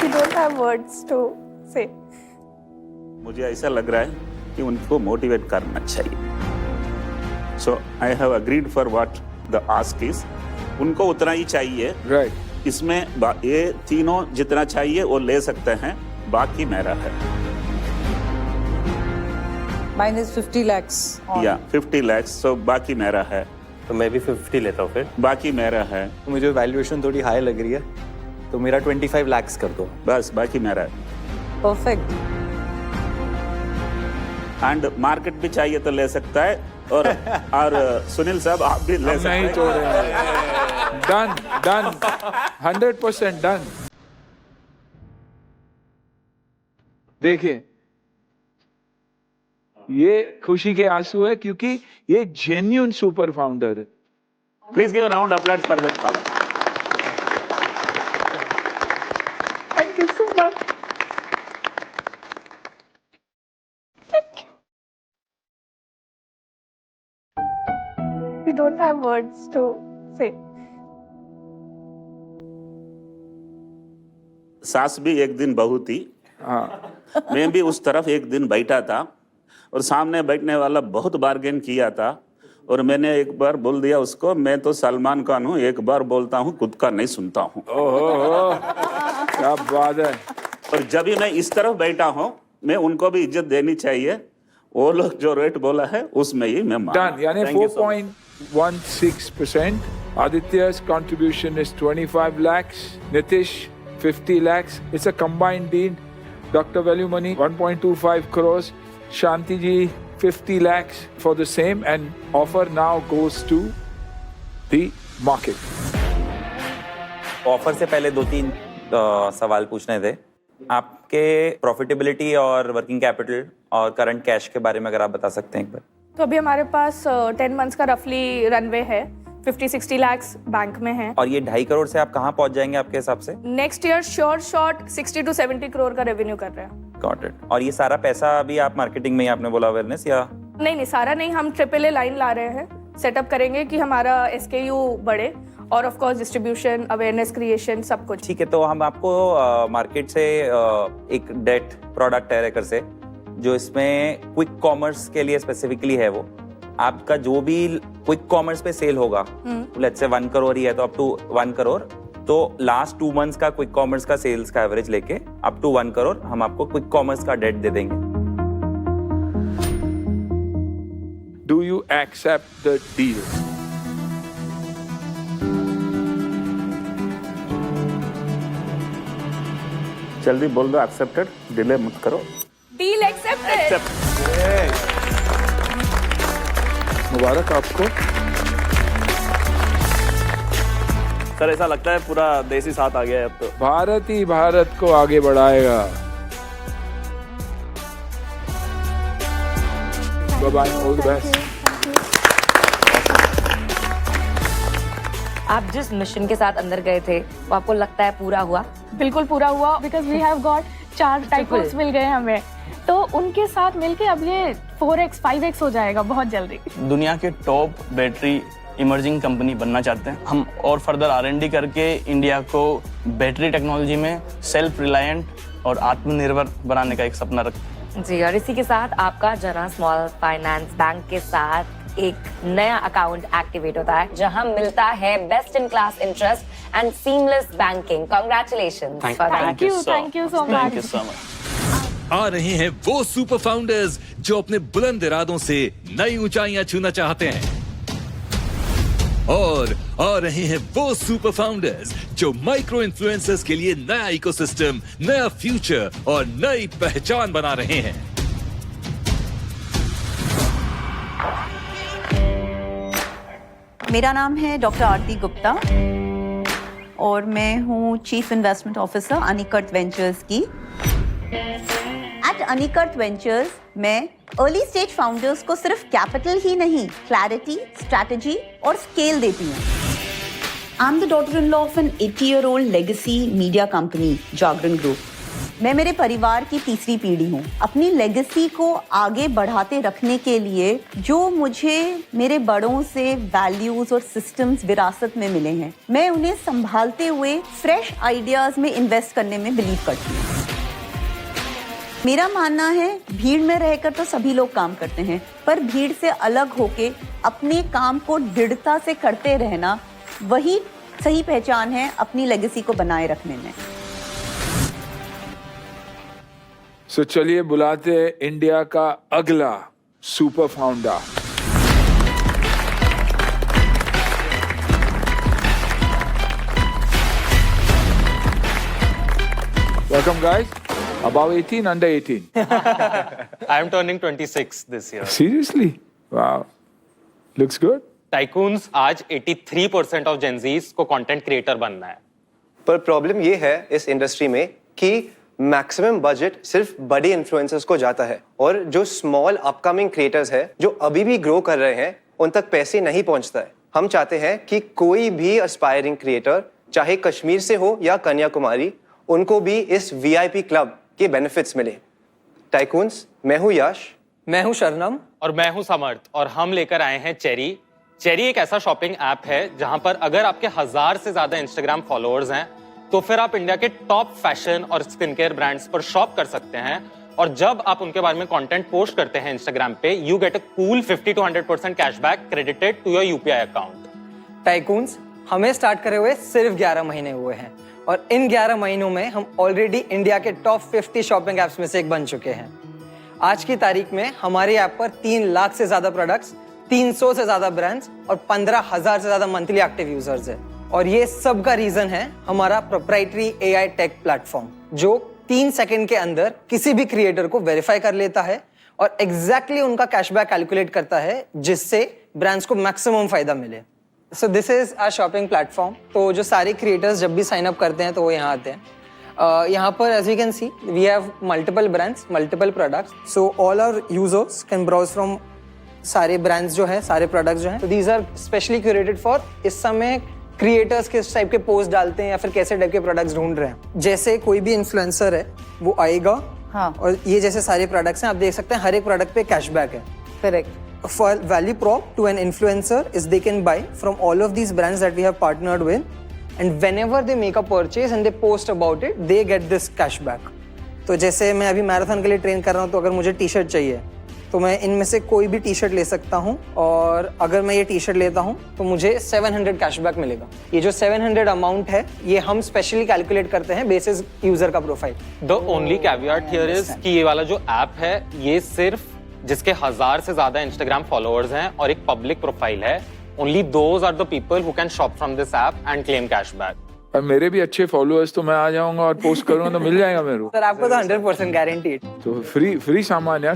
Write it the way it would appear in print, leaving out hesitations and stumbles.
We don't have words to say. मुझे ऐसा लग रहा है कि उनको मोटिवेट करना चाहिए. So I have agreed for what the ask is. उनको उतना ही चाहिए. Right. इसमें ये तीनों जितना चाहिए वो ले सकते हैं, बाकी मेरा है. Mine is 50 lakhs. या 50 lakhs, so बाकी मेरा है. तो मैं भी 50 लेता हूँ फिर. बाकी मेरा है. तो मुझे वैल्यूएशन थोड़ी हाई लग रही है, तो मेरा 25 lakhs कर दो. बस बाकी मेरा है. Perfect. एंड मार्केट भी चाहिए तो ले सकता है. और सुनील साहब आप भी ले हम सकते नहीं हैं. छोड़ रहे हैं. Done. 100% done. देखिए, ये खुशी के आंसू है क्योंकि ये जेन्युइन सुपर फाउंडर है. Please give a round of applause for that power. Thank you so much. We don't have words to say. सास भी एक दिन बहू थी. हाँ. मैं भी उस तरफ एक दिन बैठा था और सामने बैठने वाला बहुत बार्गेन किया था और मैंने एक बार बोल दिया उसको, मैं तो सलमान खान हूँ, एक बार बोलता हूँ खुद का नहीं सुनता हूँ. ओहो, क्या बात है. और जब भी मैं इस तरफ बैठा हूँ, मैं उनको भी इज्जत देनी चाहिए. वो लोग जो रेट बोला है उसमें ही मैं मान. Done. यानी 4.16%. Aditya's contribution is 25 lakhs. Nitish 50 lakhs. It's a combined deal. Dr. Value Money 1.25 crores. Shanti ji 50 lakhs for the same, and offer now goes to the market. Offer से पहले 2-3 सवाल पूछने थे. आपके प्रॉफिटेबिलिटी और वर्किंग कैपिटल और current cash के बारे में अगर आप बता सकते हैं एक बार. तो अभी हमारे पास 10 months का रफली रनवे है. 50-60 lakhs बैंक में है. और ये 2.5 करोड़ से आप कहाँ पहुंच जाएंगे आपके हिसाब से? Next year sure shot 60 to 70 crore का रेवेन्यू कर रहे हैं. Got it. और ये सारा पैसा अभी आप मार्केटिंग में ही आपने बोला अवेयरनेस या? नहीं, सारा नहीं. हम AAA लाइन ला रहे हैं. सेटअप करेंगे कि हमारा SKU बढ़े और of course distribution, awareness creation, सब कुछ. ठीक है. तो हम आपको मार्केट से एक डेट प्रोडक्ट है रेकर से, जो इसमें क्विक कॉमर्स के लिए स्पेसिफिकली है. वो आपका जो भी क्विक कॉमर्स पे सेल होगा, लेट्स से 1 करोड़ ही है तो अप टू 1 करोड़, तो लास्ट 2 months का क्विक कॉमर्स का सेल्स का एवरेज लेके अप टू 1 करोड़ हम आपको क्विक कॉमर्स का डेट दे देंगे. Do you accept the deal? जल्दी बोल दो एक्सेप्टेड, डिले मत करो. Deal accepted. मुबारक आपको. सर ऐसा लगता है पूरा देश ही साथ आ गया है अब तो. भारत ही भारत को आगे बढ़ाएगा. Bye, all the best. आप जिस मिशन के साथ अंदर गए थे वो आपको लगता है पूरा हुआ? बिल्कुल पूरा हुआ. बिकॉज वी हैव गॉट 4 टाइकोस मिल गए हमें. तो उनके साथ मिलके अब ये 4x 5x हो जाएगा बहुत जल्दी. दुनिया के टॉप बैटरी इमर्जिंग कंपनी बनना चाहते हैं हम, और फर्दर R&D करके इंडिया को बैटरी टेक्नोलॉजी में सेल्फ रिलायंट और आत्मनिर्भर बनाने का एक सपना रखते हैं. जी, और इसी के साथ आपका जरा स्मॉल फाइनेंस बैंक के साथ एक नया अकाउंट एक्टिवेट होता है जहां मिलता है best in class interest and seamless banking. Congratulations. Thank you so much. आ रहे हैं वो सुपर फाउंडर्स जो अपने बुलंद इरादों से नई ऊंचाइयां छूना चाहते हैं, और आ रहे हैं वो सुपर फाउंडर्स जो माइक्रो इन्फ्लुएंसर्स के लिए नया इकोसिस्टम, नया फ्यूचर और नई पहचान बना रहे हैं. मेरा नाम है डॉक्टर आरती गुप्ता और मैं हूँ चीफ इन्वेस्टमेंट ऑफिसर अनिकर्त वेंचर्स की. एट अनिकर्त वेंचर्स मैं अर्ली स्टेज फाउंडर्स को सिर्फ कैपिटल ही नहीं, क्लैरिटी, स्ट्रैटेजी और स्केल देती हूँ. I am the daughter in law of an 80-year-old legacy media company Jagran group. मैं मेरे परिवार की तीसरी पीढ़ी हूँ। अपनी लेगेसी को आगे बढ़ाते रखने के लिए जो मुझे मेरे बड़ों से वैल्यूज और सिस्टम्स विरासत में मिले हैं, मैं उन्हें संभालते हुए फ्रेश आइडियाज में इन्वेस्ट करने में बिलीव करती हूँ। मेरा मानना है भीड़ में रहकर तो सभी लोग काम करते हैं, पर भीड़ से अलग होके अपने काम को दृढ़ता से करते रहना वही सही पहचान है अपनी लेगेसी को बनाए रखने में। So चलिए बुलाते हैं इंडिया का अगला super founder. Welcome guys. Above 18, under 18. I am turning 26 this year. Seriously? Wow. Looks good. Tycoons आज 83% ऑफ जेनजीज को कंटेंट क्रिएटर बनना है। पर प्रॉब्लम ये है इस इंडस्ट्री में कि मैक्सिमम बजट सिर्फ बड़े इन्फ्लुएंसर्स को जाता है और जो स्मॉल अपकमिंग क्रिएटर्स है जो अभी भी ग्रो कर रहे हैं उन तक पैसे नहीं पहुंचता है। हम चाहते हैं कि कोई भी एस्पायरिंग क्रिएटर चाहे कश्मीर से हो या कन्याकुमारी, उनको भी इस VIP क्लब के बेनिफिट्स मिले। टाइकून्स, मैं हूँ यश, मैं हूँ शरणम और मैं हूँ समर्थ और हम लेकर आए हैं चेरी। चेरी एक ऐसा शॉपिंग ऐप है जहां पर अगर आपके 1000 से ज्यादा इंस्टाग्राम फॉलोअर्स हैं तो फिर आप इंडिया के टॉप फैशन और स्किन केयर ब्रांड्स पर शॉप कर सकते हैं और जब आप उनके बारे में कंटेंट पोस्ट करते हैं इंस्टाग्राम पे, you get a cool 50 to 100% cashback credited to your UPI account. Tycoons हमें स्टार्ट करे हुए सिर्फ 11 महीने हुए हैं और इन 11 महीनों में हम ऑलरेडी इंडिया के टॉप 50 शॉपिंग ऐप्स में से एक बन चुके हैं। आज की तारीख में हमारे ऐप पर 3 लाख से ज्यादा प्रोडक्ट्स, 300 से ज्यादा ब्रांड्स और 15,000 से ज्यादा मंथली एक्टिव यूजर्स है। और ये सब का रीजन है हमारा प्रोप्राइटरी AI टेक प्लेटफॉर्म जो 3 सेकंड के अंदर किसी भी क्रिएटर को वेरीफाई कर लेता है और एग्जैक्टली उनका कैशबैक कैलकुलेट करता है जिससे ब्रांड्स को मैक्सिमम फायदा मिले। So this is our shopping platform. तो जो सारे क्रिएटर्स जब भी साइन अप करते हैं तो वो यहाँ आते हैं। यहाँ पर as you can see we have multiple brands, multiple products, so all our users can browse from सारे ब्रांड्स जो है, सारे प्रोडक्ट्स जो हैं। तो these are specially curated for इस समय क्रिएटर्स किस टाइप के पोस्ट डालते हैं या फिर कैसे टाइप के प्रोडक्ट्स ढूंढ रहे हैं। जैसे कोई भी इन्फ्लुएंसर है वो आएगा, हाँ, और ये जैसे सारे प्रोडक्ट्स हैं आप देख सकते हैं हर एक प्रोडक्ट पे कैशबैक है। Correct. For value prop to an influencer is they can buy from all of these brands that we have partnered with, and whenever they make a purchase and they post about it, they get this cashback. तो जैसे मैं अभी marathon के लिए train कर रहा हूँ तो अगर मुझे टी शर्ट चाहिए तो मैं इनमें से कोई भी टी शर्ट ले सकता हूँ और अगर मैं ये टी शर्ट लेता हूँ तो मुझे 700 कैशबैक मिलेगा। ये जो 700 अमाउंट है ये हम स्पेशली कैलकुलेट करते हैं बेसिस यूजर का profile. The only caveat here is कि ये वाला जो ऐप है ये सिर्फ जिसके 1000 से ज्यादा इंस्टाग्राम फॉलोअर्स हैं और एक पब्लिक प्रोफाइल है, only those are the people who can shop from this app and claim cashback. और मेरे भी अच्छे फॉलोअर्स तो मैं आ जाऊंगा और पोस्ट करूंगा तो मिल जाएगा मेरे को। सर आपको तो 100% गारंटीड। तो फ्री सामान यार,